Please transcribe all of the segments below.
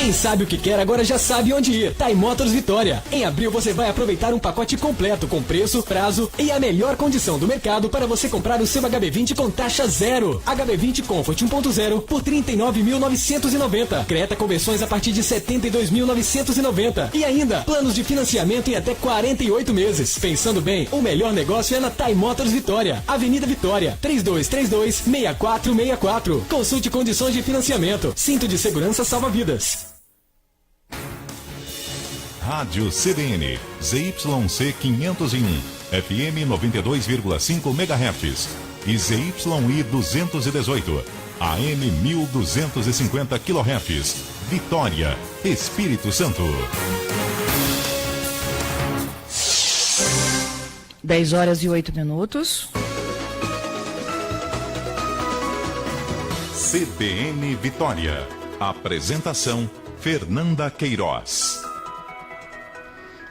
Quem sabe o que quer agora já sabe onde ir. Time Motors Vitória. Em abril você vai aproveitar um pacote completo com preço, prazo e a melhor condição do mercado para você comprar o seu HB20 com taxa zero. HB20 Comfort 1.0 por R$ 39.990. Creta com versões a partir de R$ 72.990. E ainda, planos de financiamento em até 48 meses. Pensando bem, o melhor negócio é na Time Motors Vitória. Avenida Vitória, 3232-6464. Consulte condições de financiamento. Cinto de segurança salva vidas. Rádio CBN, ZYC 501, FM 92,5 MHz e ZYI 218, AM 1250 kHz. Vitória, Espírito Santo. 10h08. CBN Vitória. Apresentação, Fernanda Queiroz.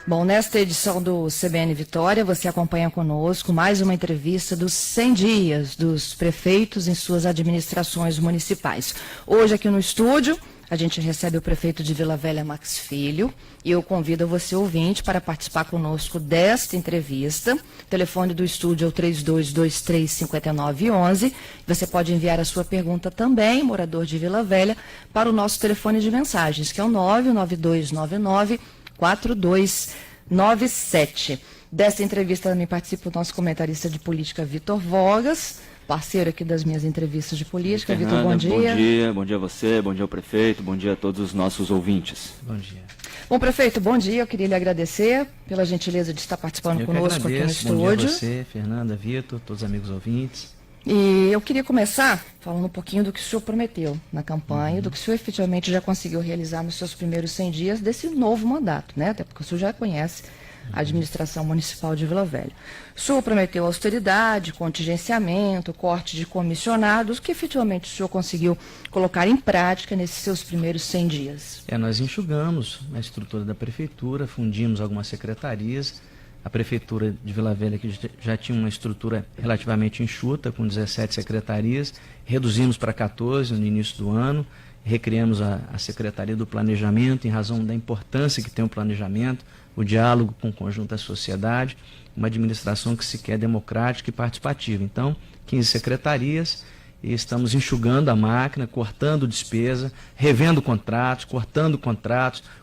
Bom, nesta edição do CBN Vitória, você acompanha conosco mais uma entrevista dos 100 dias dos prefeitos em suas administrações municipais. Hoje aqui no estúdio, a gente recebe o prefeito de Vila Velha, Max Filho, e eu convido você, ouvinte, para participar conosco desta entrevista. O telefone do estúdio é o 3223-5911. Você pode enviar a sua pergunta também, morador de Vila Velha, para o nosso telefone de mensagens, que é o 99299-4297. Desta entrevista também participa o nosso comentarista de política, Vitor Vogas, parceiro aqui das minhas entrevistas de política. Fernanda, Vitor, bom dia. Bom dia a você, bom dia ao prefeito, bom dia a todos os nossos ouvintes. Bom dia. Bom, prefeito, bom dia. Eu queria lhe agradecer pela gentileza de estar participando conosco aqui no estúdio. Bom dia a você, Fernanda, Vitor, todos os amigos ouvintes. E eu queria começar falando um pouquinho do que o senhor prometeu na campanha, do que o senhor efetivamente já conseguiu realizar nos seus primeiros 100 dias desse novo mandato, né? Até porque o senhor já conhece a administração municipal de Vila Velha. O senhor prometeu austeridade, contingenciamento, corte de comissionados, o que efetivamente o senhor conseguiu colocar em prática nesses seus primeiros 100 dias? Nós enxugamos a estrutura da prefeitura, fundimos algumas secretarias. A prefeitura de Vila Velha que já tinha uma estrutura relativamente enxuta, com 17 secretarias, reduzimos para 14 no início do ano, recriamos a Secretaria do Planejamento, em razão da importância que tem o planejamento, o diálogo com o conjunto da sociedade, uma administração que se quer democrática e participativa. Então, 15 secretarias, e estamos enxugando a máquina, cortando despesa, revendo contratos,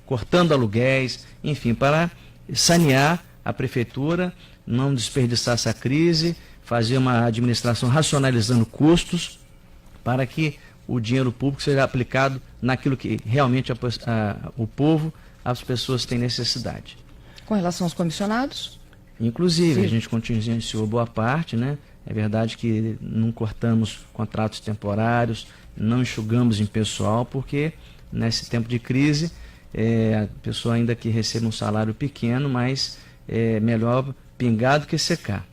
cortando aluguéis, enfim, para sanear a prefeitura, não desperdiçar essa crise, fazer uma administração racionalizando custos, para que o dinheiro público seja aplicado naquilo que realmente o povo, as pessoas têm necessidade. Com relação aos comissionados? Inclusive, a gente contingenciou boa parte, né? É verdade que não cortamos contratos temporários, não enxugamos em pessoal, porque nesse tempo de crise, a pessoa ainda que receba um salário pequeno, mas é melhor pingar do que secar.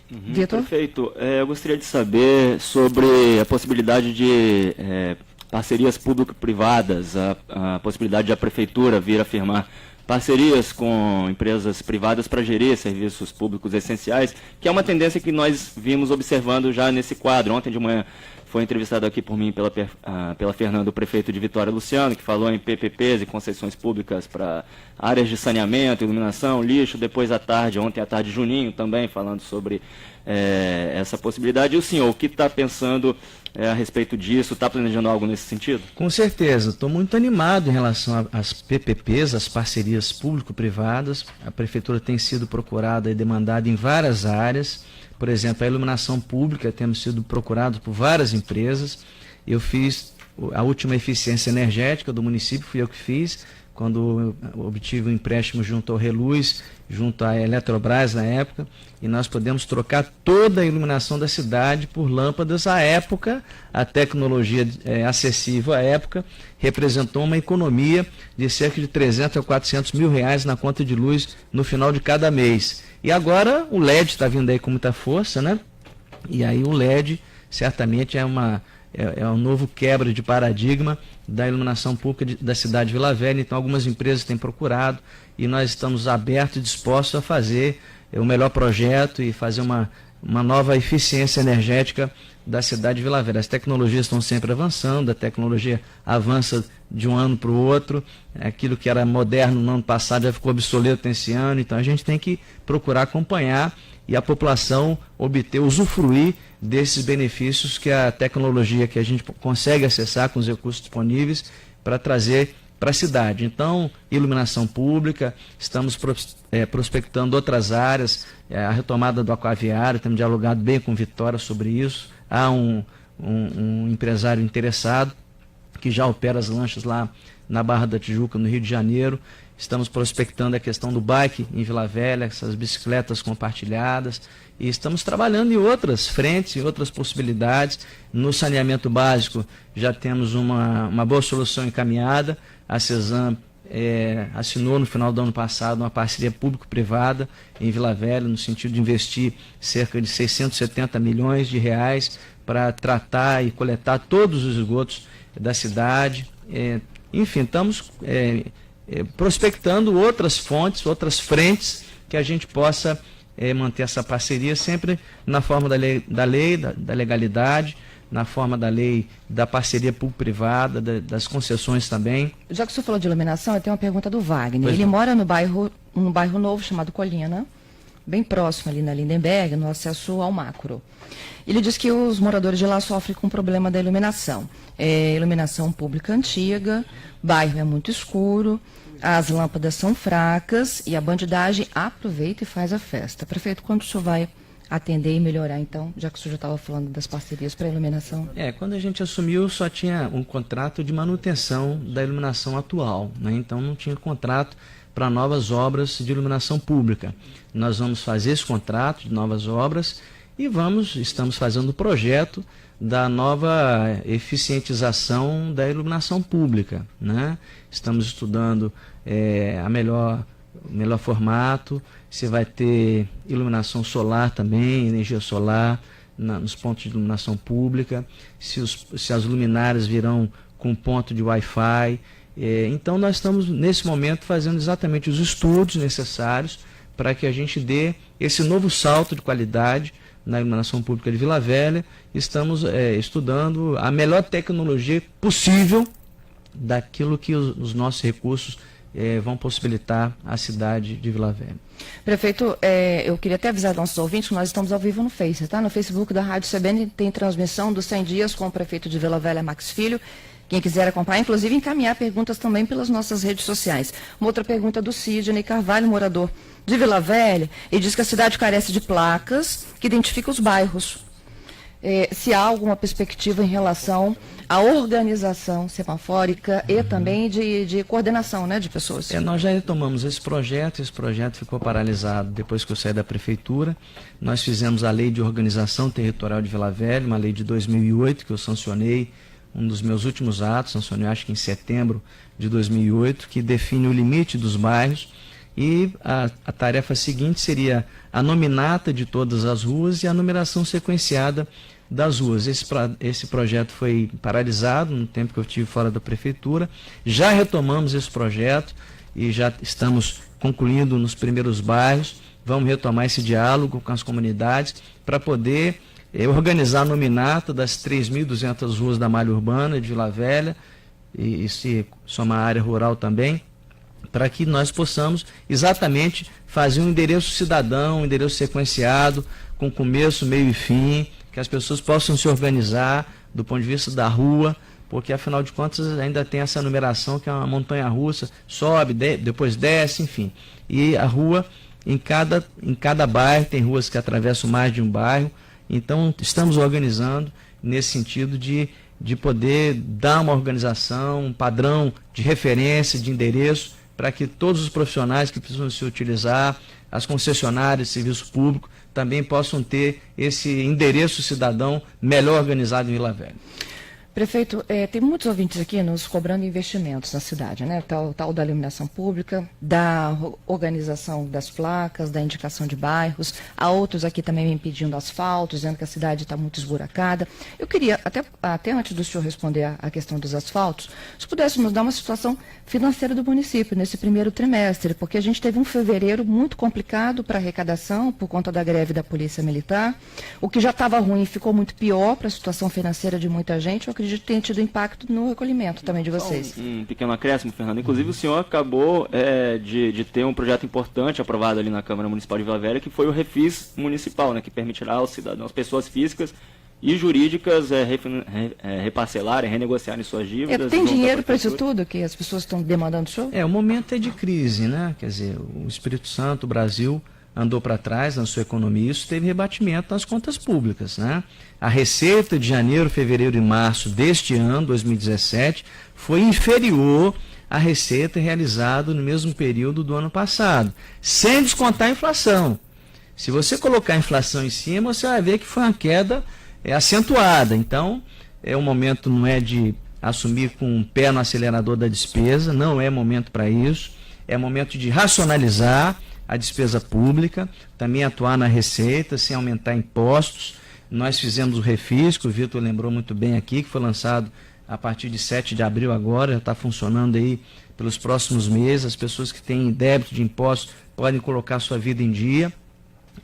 Vitor? Perfeito. Eu gostaria de saber sobre a possibilidade de parcerias público-privadas, a possibilidade de a prefeitura vir a firmar parcerias com empresas privadas para gerir serviços públicos essenciais, que é uma tendência que nós vimos observando já nesse quadro. Ontem de manhã foi entrevistado aqui por mim pela Fernanda, o prefeito de Vitória, Luciano, que falou em PPPs e concessões públicas para áreas de saneamento, iluminação, lixo. Depois à tarde, ontem à tarde, Juninho também falando sobre essa possibilidade. E o senhor, o que está pensando a respeito disso? Está planejando algo nesse sentido? Com certeza, estou muito animado em relação às PPPs, as parcerias público-privadas. A prefeitura tem sido procurada e demandada em várias áreas. Por exemplo, a iluminação pública, temos sido procurados por várias empresas. Eu fiz a última eficiência energética do município, fui eu que fiz, quando obtive um empréstimo junto ao Reluz, junto à Eletrobras na época, e nós podemos trocar toda a iluminação da cidade por lâmpadas à época. A tecnologia acessível à época representou uma economia de cerca de 300 a 400 mil reais na conta de luz no final de cada mês. E agora o LED está vindo aí com muita força, né? E aí o LED certamente é um novo quebra de paradigma da iluminação pública da cidade de Vila Velha. Então algumas empresas têm procurado e nós estamos abertos e dispostos a fazer o melhor projeto e fazer uma uma nova eficiência energética da cidade de Vila Velha. As tecnologias estão sempre avançando, a tecnologia avança de um ano para o outro, aquilo que era moderno no ano passado já ficou obsoleto esse ano, então a gente tem que procurar acompanhar e a população obter, usufruir desses benefícios que a tecnologia que a gente consegue acessar com os recursos disponíveis para trazer para a cidade. Então, iluminação pública, estamos prospectando outras áreas, a retomada do aquaviário, temos dialogado bem com Vitória sobre isso. Há um empresário interessado que já opera as lanchas lá na Barra da Tijuca, no Rio de Janeiro. Estamos prospectando a questão do bike em Vila Velha, essas bicicletas compartilhadas, e estamos trabalhando em outras frentes, em outras possibilidades. No saneamento básico já temos uma boa solução encaminhada. A CESAM assinou no final do ano passado uma parceria público-privada em Vila Velha, no sentido de investir cerca de 670 milhões de reais para tratar e coletar todos os esgotos da cidade. Enfim, estamos prospectando outras fontes, outras frentes que a gente possa manter essa parceria sempre na forma da legalidade, na forma da lei da parceria público-privada, das concessões também. Já que o senhor falou de iluminação, eu tenho uma pergunta do Wagner. Pois Ele não. mora num bairro novo chamado Colina, bem próximo ali na Lindenberg, no acesso ao Macro. Ele diz que os moradores de lá sofrem com o problema da iluminação. Iluminação pública antiga, bairro é muito escuro, as lâmpadas são fracas e a bandidagem aproveita e faz a festa. Prefeito, quando o senhor vai atender e melhorar, então, já que o senhor já estava falando das parcerias para a iluminação? Quando a gente assumiu, só tinha um contrato de manutenção da iluminação atual, né? Então não tinha contrato para novas obras de iluminação pública. Nós vamos fazer esse contrato de novas obras e estamos fazendo o projeto da nova eficientização da iluminação pública, né? Estamos estudando o melhor formato, se vai ter iluminação solar também, energia solar nos pontos de iluminação pública, se as luminárias virão com ponto de Wi-Fi. Então nós estamos nesse momento fazendo exatamente os estudos necessários para que a gente dê esse novo salto de qualidade na iluminação pública de Vila Velha. Estamos estudando a melhor tecnologia possível daquilo que os nossos recursos vão possibilitar à cidade de Vila Velha. Prefeito, eu queria até avisar nossos ouvintes que nós estamos ao vivo no Face, tá? No Facebook da Rádio CBN tem transmissão dos 100 dias com o prefeito de Vila Velha, Max Filho. Quem quiser acompanhar, inclusive encaminhar perguntas também pelas nossas redes sociais. Uma outra pergunta do Sidney Carvalho, morador de Vila Velha, ele diz que a cidade carece de placas que identificam os bairros. Se há alguma perspectiva em relação à organização semafórica e também de coordenação, né, de pessoas. Nós já retomamos esse projeto ficou paralisado depois que eu saí da prefeitura. Nós fizemos a Lei de Organização Territorial de Vila Velha, uma lei de 2008 que eu sancionei, um dos meus últimos atos, sancionei acho que em setembro de 2008, que define o limite dos bairros. E a tarefa seguinte seria a nominata de todas as ruas e a numeração sequenciada das ruas. Esse projeto foi paralisado no tempo que eu estive fora da prefeitura. Já retomamos esse projeto e já estamos concluindo nos primeiros bairros. Vamos retomar esse diálogo com as comunidades para poder organizar a nominata das 3.200 ruas da malha urbana de Vila Velha, e se somar a área rural também, para que nós possamos exatamente fazer um endereço cidadão, um endereço sequenciado, com começo, meio e fim, que as pessoas possam se organizar do ponto de vista da rua, porque afinal de contas ainda tem essa numeração que é uma montanha-russa, sobe, depois desce, enfim. E a rua, em cada bairro, tem ruas que atravessam mais de um bairro, então estamos organizando nesse sentido de poder dar uma organização, um padrão de referência, de endereço, para que todos os profissionais que precisam se utilizar, as concessionárias de serviço público, também possam ter esse endereço cidadão melhor organizado em Vila Velha. Prefeito, tem muitos ouvintes aqui nos cobrando investimentos na cidade, né? Tal da iluminação pública, da organização das placas, da indicação de bairros. Há outros aqui também me pedindo asfalto, dizendo que a cidade está muito esburacada. Eu queria, até antes do senhor responder a questão dos asfaltos, se pudesse nos dar uma situação financeira do município nesse primeiro trimestre, porque a gente teve um fevereiro muito complicado para arrecadação por conta da greve da Polícia Militar. O que já estava ruim ficou muito pior para a situação financeira de muita gente. Eu acredito que tenha tido impacto no recolhimento também de vocês. Um pequeno acréscimo, Fernando. Inclusive, o senhor acabou de ter um projeto importante aprovado ali na Câmara Municipal de Vila Velha, que foi o Refis Municipal, né, que permitirá aos cidadãos, pessoas físicas e jurídicas reparcelarem, renegociarem suas dívidas. Tem dinheiro para isso tudo que as pessoas estão demandando, senhor? O momento é de crise, né? Quer dizer, o Espírito Santo, o Brasil, andou para trás na sua economia, isso teve rebatimento nas contas públicas, né? A receita de janeiro, fevereiro e março deste ano, 2017, foi inferior à receita realizada no mesmo período do ano passado, sem descontar a inflação. Se você colocar a inflação em cima, você vai ver que foi uma queda acentuada. Então, o momento não é de assumir com o pé no acelerador da despesa, não é momento para isso, é momento de racionalizar a despesa pública, também atuar na receita, sem aumentar impostos. Nós fizemos o Refis, que o Vitor lembrou muito bem aqui, que foi lançado a partir de 7 de abril agora, já está funcionando aí pelos próximos meses. As pessoas que têm débito de impostos podem colocar sua vida em dia.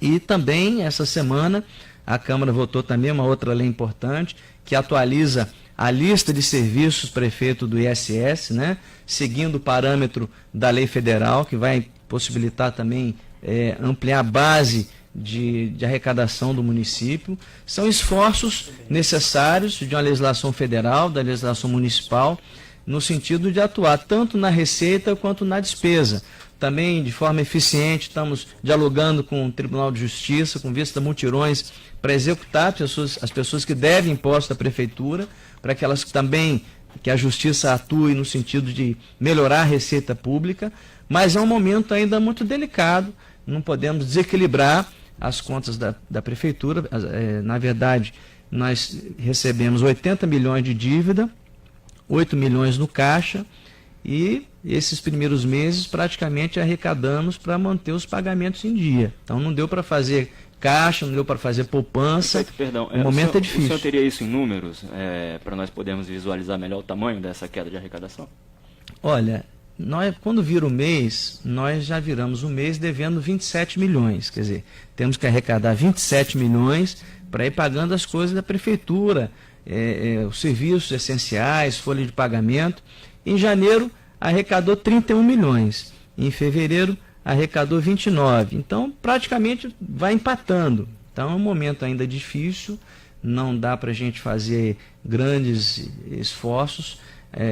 E também, essa semana, a Câmara votou também uma outra lei importante, que atualiza a lista de serviços prefeito do ISS, né, seguindo o parâmetro da lei federal, que vai possibilitar também ampliar a base de arrecadação do município. São esforços necessários de uma legislação federal, da legislação municipal, no sentido de atuar tanto na receita quanto na despesa. Também, de forma eficiente, estamos dialogando com o Tribunal de Justiça, com vista a mutirões, para executar as pessoas que devem imposto à Prefeitura, para que elas também, que a Justiça atue no sentido de melhorar a receita pública, mas é um momento ainda muito delicado, não podemos desequilibrar as contas da Prefeitura. Na verdade, nós recebemos 80 milhões de dívida, 8 milhões no caixa, e esses primeiros meses praticamente arrecadamos para manter os pagamentos em dia. Então não deu para fazer caixa, não deu para fazer poupança. Perdão, o momento é difícil. O senhor teria isso em números, para nós podermos visualizar melhor o tamanho dessa queda de arrecadação? Olha, quando vira o mês, nós já viramos o mês devendo 27 milhões. Quer dizer, temos que arrecadar 27 milhões para ir pagando as coisas da Prefeitura, os serviços essenciais, folha de pagamento. Em janeiro, arrecadou 31 milhões. Em fevereiro, arrecadou 29. Então, praticamente vai empatando. Então, é um momento ainda difícil, não dá para a gente fazer grandes esforços.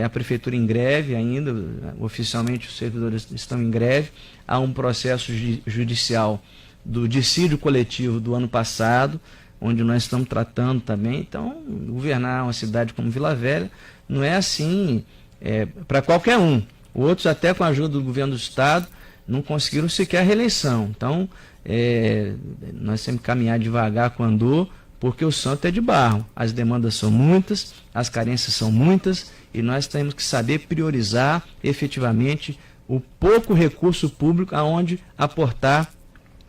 A Prefeitura em greve ainda, oficialmente os servidores estão em greve. Há um processo judicial do dissídio coletivo do ano passado, onde nós estamos tratando também. Então, governar uma cidade como Vila Velha não é assim para qualquer um. Outros, até com a ajuda do governo do Estado, não conseguiram sequer a reeleição. Então, nós temos que caminhar devagar com andor, porque o santo é de barro. As demandas são muitas, as carências são muitas, e nós temos que saber priorizar efetivamente o pouco recurso público aonde aportar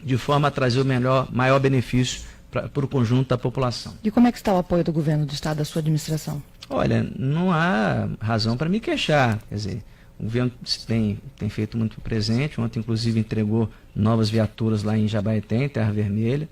de forma a trazer o maior benefício para o conjunto da população. E como é que está o apoio do governo do Estado, da sua administração? Olha, não há razão para me queixar. Quer dizer, o governo tem feito muito presente. Ontem, inclusive, entregou novas viaturas lá em Jabaeté, em Terra Vermelha.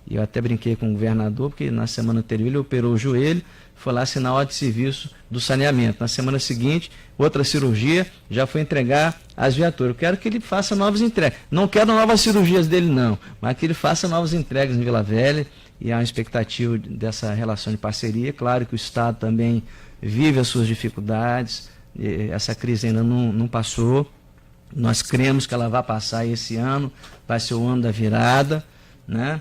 E eu até brinquei com o governador, porque na semana anterior ele operou o joelho, foi lá assinar a ordem de serviço do saneamento. Na semana seguinte, outra cirurgia, já foi entregar as viaturas. Eu quero que ele faça novas entregas. Não quero novas cirurgias dele, não, mas que ele faça novas entregas em Vila Velha, e há uma expectativa dessa relação de parceria. Claro que o Estado também vive as suas dificuldades, essa crise ainda não passou. Nós cremos que ela vai passar esse ano, vai ser o ano da virada, né?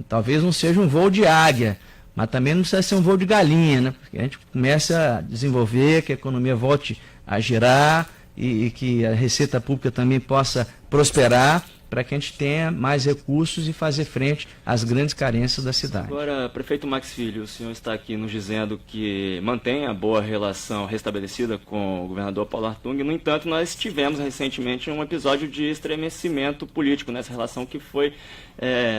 Talvez não seja um voo de águia, mas também não precisa ser um voo de galinha, né? Porque a gente começa a desenvolver, que a economia volte a girar e que a receita pública também possa prosperar, para que a gente tenha mais recursos e fazer frente às grandes carências da cidade. Agora, prefeito Max Filho, o senhor está aqui nos dizendo que mantém a boa relação restabelecida com o governador Paulo Artung. No entanto, nós tivemos recentemente um episódio de estremecimento político nessa relação, que foi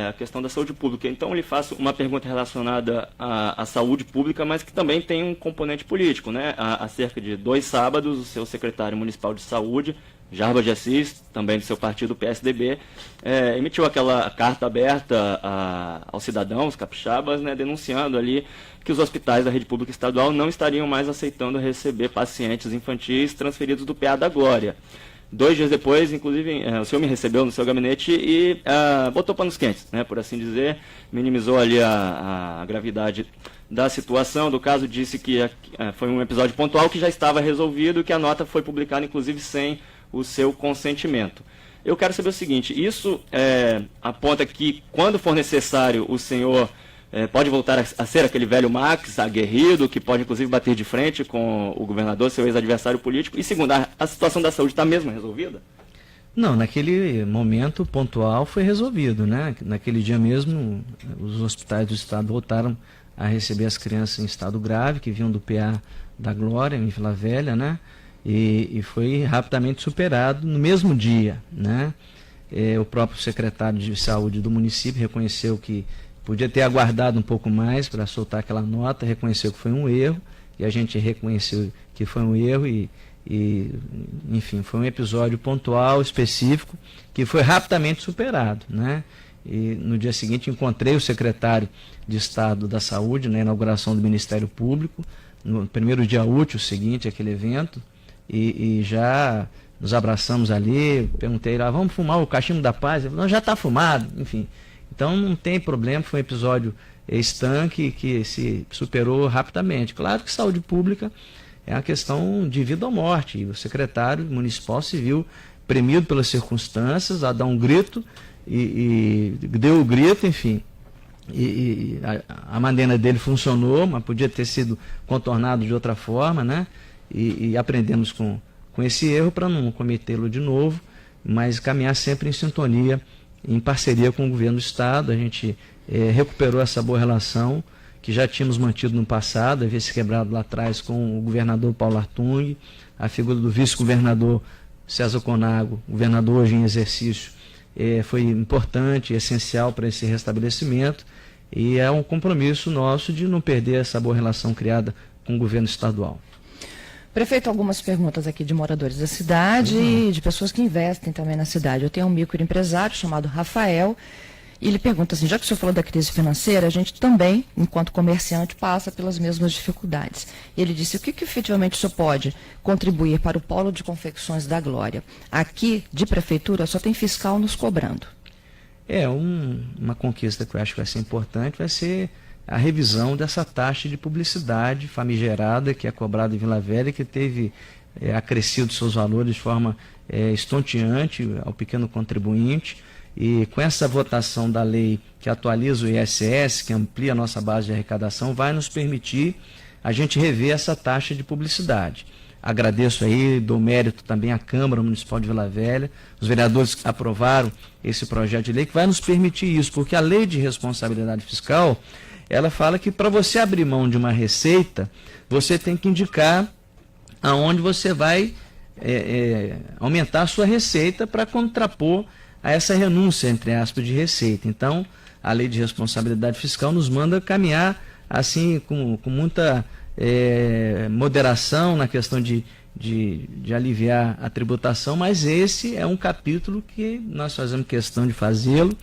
a questão da saúde pública. Então, eu lhe faço uma pergunta relacionada à saúde pública, mas que também tem um componente político, né? Há cerca de 2 sábados, o seu secretário municipal de saúde, Jarbas de Assis, também do seu partido, PSDB, emitiu aquela carta aberta aos cidadãos capixabas, né, denunciando ali que os hospitais da rede pública estadual não estariam mais aceitando receber pacientes infantis transferidos do PA da Glória. 2 dias depois, inclusive, o senhor me recebeu no seu gabinete e botou panos quentes, né, por assim dizer, minimizou ali a gravidade da situação, do caso, disse que foi um episódio pontual que já estava resolvido e que a nota foi publicada, inclusive, sem o seu consentimento. Eu quero saber o seguinte, isso aponta que, quando for necessário, o senhor pode voltar a ser aquele velho Max, aguerrido, que pode, inclusive, bater de frente com o governador, seu ex-adversário político? E, segundo, a situação da saúde está mesmo resolvida? Não, naquele momento pontual foi resolvido, né? Naquele dia mesmo, os hospitais do estado voltaram a receber as crianças em estado grave, que vinham do PA da Glória, em Vila Velha, né? E foi rapidamente superado no mesmo dia, né? O próprio secretário de saúde do município reconheceu que podia ter aguardado um pouco mais para soltar aquela nota, reconheceu que foi um erro, e a gente reconheceu que foi um erro e enfim, foi um episódio pontual, específico, que foi rapidamente superado, né? E no dia seguinte encontrei o secretário de Estado da Saúde na inauguração do Ministério Público, no primeiro dia útil seguinte àquele evento, e já nos abraçamos ali, perguntei lá, vamos fumar o cachimbo da paz? Ele falou, não, já está fumado, enfim. Então não tem problema, foi um episódio estanque que se superou rapidamente. Claro que saúde pública é uma questão de vida ou morte, e o secretário municipal se viu premido pelas circunstâncias a dar um grito, e deu o grito, enfim. E a maneira dele funcionou, mas podia ter sido contornado de outra forma, né? E aprendemos com esse erro para não cometê-lo de novo, mas caminhar sempre em sintonia, em parceria com o governo do estado. A gente recuperou essa boa relação que já tínhamos mantido no passado, havia se quebrado lá atrás com o governador Paulo Artung, a figura do vice-governador César Conago, governador hoje em exercício, foi importante e essencial para esse restabelecimento, e é um compromisso nosso de não perder essa boa relação criada com o governo estadual. Prefeito, algumas perguntas aqui de moradores da cidade e de pessoas que investem também na cidade. Eu tenho um microempresário chamado Rafael, e ele pergunta assim, já que o senhor falou da crise financeira, a gente também, enquanto comerciante, passa pelas mesmas dificuldades. Ele disse, o que efetivamente o senhor pode contribuir para o polo de confecções da Glória? Aqui, de prefeitura, só tem fiscal nos cobrando. Uma conquista que eu acho que vai ser importante, vai ser a revisão dessa taxa de publicidade famigerada que é cobrada em Vila Velha, que teve acrescido seus valores de forma estonteante ao pequeno contribuinte. E com essa votação da lei que atualiza o ISS, que amplia a nossa base de arrecadação, vai nos permitir a gente rever essa taxa de publicidade. Agradeço aí, dou mérito também à Câmara Municipal de Vila Velha, os vereadores aprovaram esse projeto de lei que vai nos permitir isso, porque a lei de responsabilidade fiscal, ela fala que para você abrir mão de uma receita, você tem que indicar aonde você vai aumentar a sua receita para contrapor a essa renúncia, entre aspas, de receita. Então, a lei de responsabilidade fiscal nos manda caminhar assim com muita moderação na questão de aliviar a tributação, mas esse é um capítulo que nós fazemos questão de fazê-lo,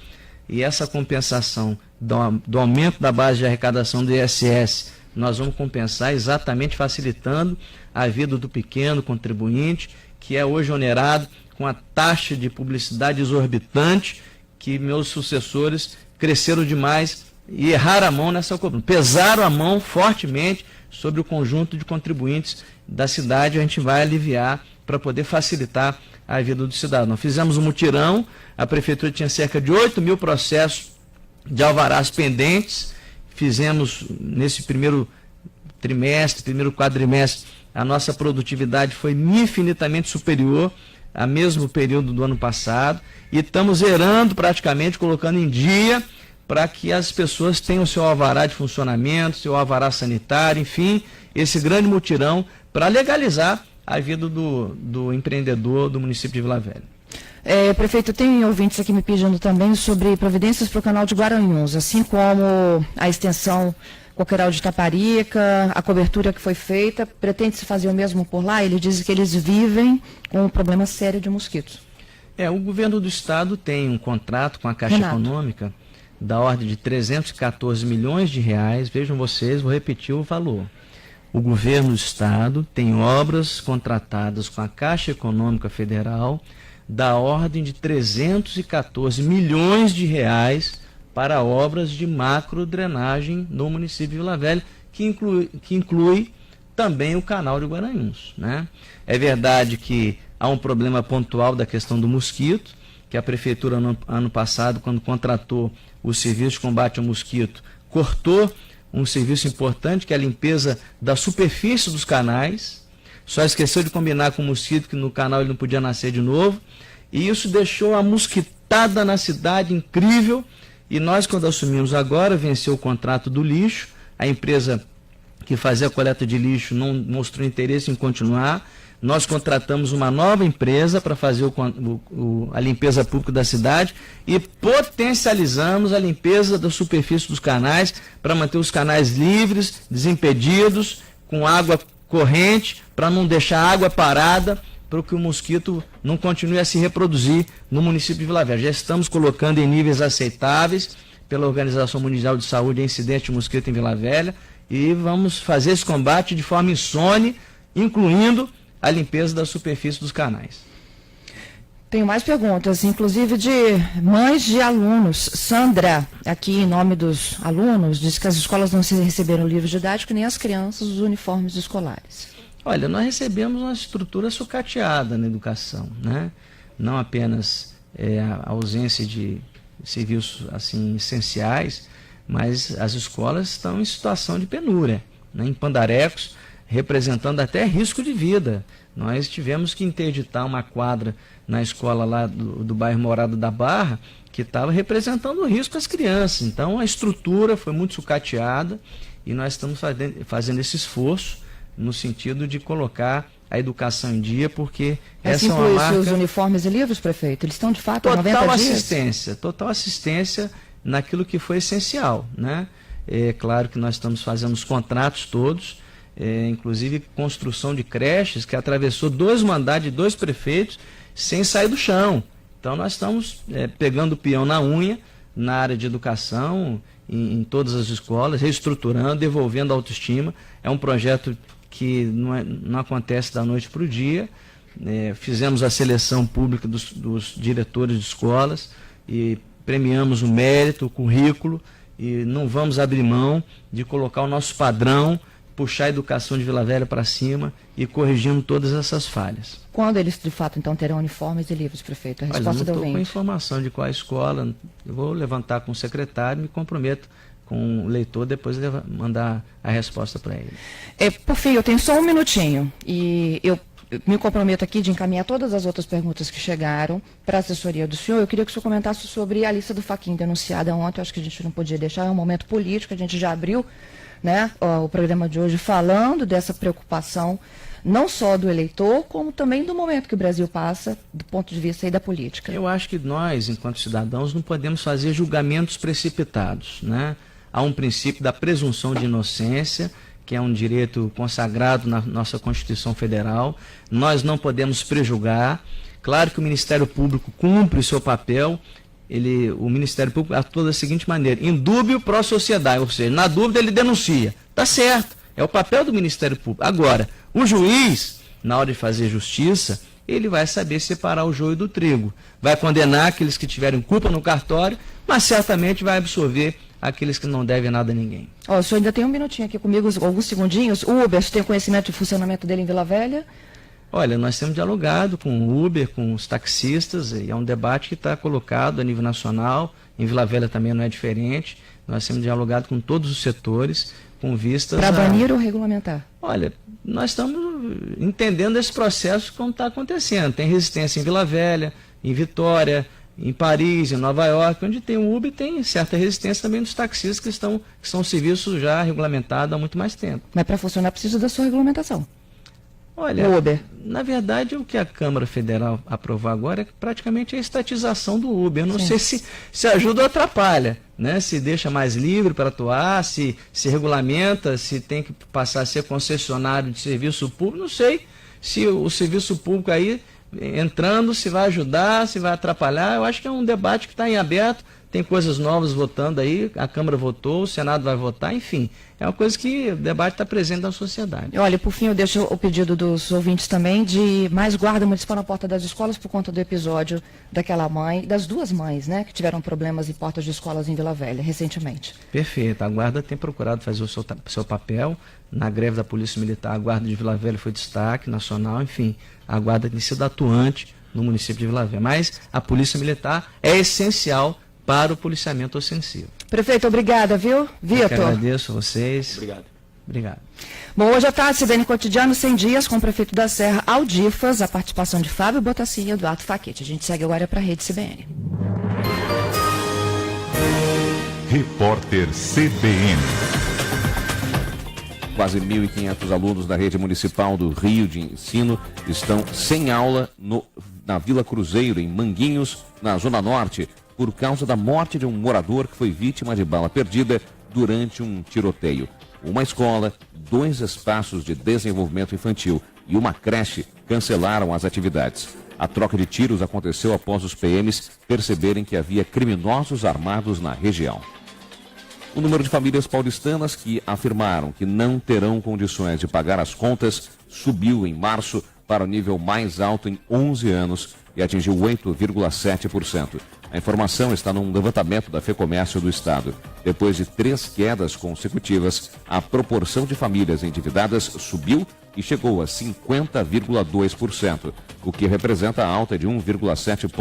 e essa compensação do aumento da base de arrecadação do ISS, nós vamos compensar exatamente facilitando a vida do pequeno contribuinte, que é hoje onerado com a taxa de publicidade exorbitante, que meus sucessores cresceram demais e erraram a mão nessa cobrança, pesaram a mão fortemente sobre o conjunto de contribuintes da cidade. A gente vai aliviar para poder facilitar a vida do cidadão. Nós fizemos um mutirão, a prefeitura tinha cerca de 8 mil processos de alvarás pendentes, fizemos nesse primeiro trimestre, primeiro quadrimestre, a nossa produtividade foi infinitamente superior a mesmo período do ano passado, e estamos zerando praticamente, colocando em dia, para que as pessoas tenham seu alvará de funcionamento, seu alvará sanitário, enfim, esse grande mutirão para legalizar a vida do empreendedor do município de Vila Velha. Prefeito, tem ouvintes aqui me pedindo também sobre providências para o canal de Guaranhuns, assim como a extensão Coqueiral de Taparica, a cobertura que foi feita, pretende-se fazer o mesmo por lá? Ele diz que eles vivem com um problema sério de mosquitos. O governo do estado tem um contrato com a Caixa Econômica da ordem de 314 milhões de reais. Vejam vocês, vou repetir o valor. O governo do estado tem obras contratadas com a Caixa Econômica Federal da ordem de 314 milhões de reais para obras de macrodrenagem no município de Vila Velha, que inclui também o canal de Guaranhuns, né? É verdade que há um problema pontual da questão do mosquito, que a prefeitura ano passado, quando contratou o serviço de combate ao mosquito, cortou um serviço importante, que é a limpeza da superfície dos canais. Só esqueceu de combinar com o mosquito que no canal ele não podia nascer de novo, e isso deixou a mosquitada na cidade incrível. E nós, quando assumimos agora, venceu o contrato do lixo, a empresa que fazia a coleta de lixo não mostrou interesse em continuar. Nós contratamos uma nova empresa para fazer a limpeza pública da cidade e potencializamos a limpeza da superfície dos canais para manter os canais livres, desimpedidos, com água corrente, para não deixar a água parada, para que o mosquito não continue a se reproduzir no município de Vila Velha. Já estamos colocando em níveis aceitáveis pela Organização Mundial de Saúde a incidente de mosquito em Vila Velha, e vamos fazer esse combate de forma insone, incluindo a limpeza da superfície dos canais. Tenho mais perguntas, inclusive de mães de alunos. Sandra, aqui em nome dos alunos, diz que as escolas não receberam livro didático, nem as crianças os uniformes escolares. Olha, nós recebemos uma estrutura sucateada na educação, né? Não apenas a ausência de serviços assim, essenciais, mas as escolas estão em situação de penúria, né? Em Pandarecos, representando até risco de vida. Nós tivemos que interditar uma quadra na escola lá do bairro Morada da Barra, que estava representando risco às crianças. Então a estrutura foi muito sucateada e nós estamos fazendo esse esforço no sentido de colocar a educação em dia, porque essa é uma marca... os uniformes e livros, prefeito? Eles estão de fato há 90 dias? Total assistência naquilo que foi essencial, né? É claro que nós estamos fazendo os contratos todos, inclusive construção de creches, que atravessou 2 mandatos de 2 prefeitos sem sair do chão. Então nós estamos pegando o peão na unha na área de educação, em todas as escolas, reestruturando, devolvendo a autoestima. É um projeto que não acontece da noite para o dia. Fizemos a seleção pública dos diretores de escolas e premiamos o mérito, o currículo, e não vamos abrir mão de colocar o nosso padrão, puxar a educação de Vila Velha para cima e corrigindo todas essas falhas. Quando eles, de fato, então, terão uniformes e livros, prefeito? A resposta deu. Eu não estou com informação de qual escola. Eu vou levantar com o secretário e me comprometo com o leitor, depois mandar a resposta para ele. Por fim, eu tenho só um minutinho e eu me comprometo aqui de encaminhar todas as outras perguntas que chegaram para a assessoria do senhor. Eu queria que o senhor comentasse sobre a lista do Fachin denunciada ontem. Eu acho que a gente não podia deixar, é um momento político, a gente já abriu, né, o programa de hoje falando dessa preocupação, não só do eleitor, como também do momento que o Brasil passa, do ponto de vista aí da política. Eu acho que nós, enquanto cidadãos, não podemos fazer julgamentos precipitados, né? Há um princípio da presunção de inocência, que é um direito consagrado na nossa Constituição Federal. Nós não podemos prejulgar. Claro que o Ministério Público cumpre o seu papel. O Ministério Público atua da seguinte maneira: indúbio pró sociedade, ou seja, na dúvida ele denuncia. Está certo, é o papel do Ministério Público. Agora, o juiz, na hora de fazer justiça, ele vai saber separar o joio do trigo. Vai condenar aqueles que tiverem culpa no cartório, mas certamente vai absolver aqueles que não devem nada a ninguém. O senhor ainda tem um minutinho aqui comigo, alguns segundinhos. O Uber, você tem conhecimento do funcionamento dele em Vila Velha? Olha, nós temos dialogado com o Uber, com os taxistas, e é um debate que está colocado a nível nacional. Em Vila Velha também não é diferente. Nós temos dialogado com todos os setores, com vistas Para banir ou regulamentar? Olha, nós estamos entendendo esse processo como está acontecendo. Tem resistência em Vila Velha, em Vitória, em Paris, em Nova York, onde tem o Uber, tem certa resistência também dos taxistas que são serviços já regulamentados há muito mais tempo. Mas para funcionar precisa da sua regulamentação. Olha, O Uber. na verdade, o que a Câmara Federal aprovou agora é praticamente a estatização do Uber. Eu não sei se ajuda ou atrapalha, né? Se deixa mais livre para atuar, se regulamenta, se tem que passar a ser concessionário de serviço público. Não sei se o serviço público aí entrando, se vai ajudar, se vai atrapalhar. Eu acho que é um debate que está em aberto, tem coisas novas votando aí, a Câmara votou, o Senado vai votar, enfim, é uma coisa que o debate está presente na sociedade. Olha, por fim, eu deixo o pedido dos ouvintes também de mais guarda municipal na porta das escolas por conta do episódio daquela mãe, das duas mães, né, que tiveram problemas em portas de escolas em Vila Velha, recentemente. Perfeito, a Guarda tem procurado fazer o seu papel. Na greve da Polícia Militar, a Guarda de Vila Velha foi destaque nacional, enfim, a Guarda tem sido atuante no município de Vila Velha. Mas a Polícia Militar é essencial para o policiamento ostensivo. Prefeito, obrigada, viu? Vitor. Eu agradeço a vocês. Obrigado. Bom, hoje à tarde, CBN Cotidiano, 100 dias, com o prefeito da Serra, Aldifas, a participação de Fábio Botassi e Eduardo Faquete. A gente segue agora para a Rede CBN. Repórter CBN. Quase 1.500 alunos da rede municipal do Rio de Ensino estão sem aula na Vila Cruzeiro, em Manguinhos, na Zona Norte, por causa da morte de um morador que foi vítima de bala perdida durante um tiroteio. Uma escola, 2 espaços de desenvolvimento infantil e uma creche cancelaram as atividades. A troca de tiros aconteceu após os PMs perceberem que havia criminosos armados na região. O número de famílias paulistanas que afirmaram que não terão condições de pagar as contas subiu em março para o nível mais alto em 11 anos e atingiu 8,7%. A informação está num levantamento da FEComércio do Estado. Depois de 3 quedas consecutivas, a proporção de famílias endividadas subiu e chegou a 50,2%, o que representa a alta de 1,7 pontos.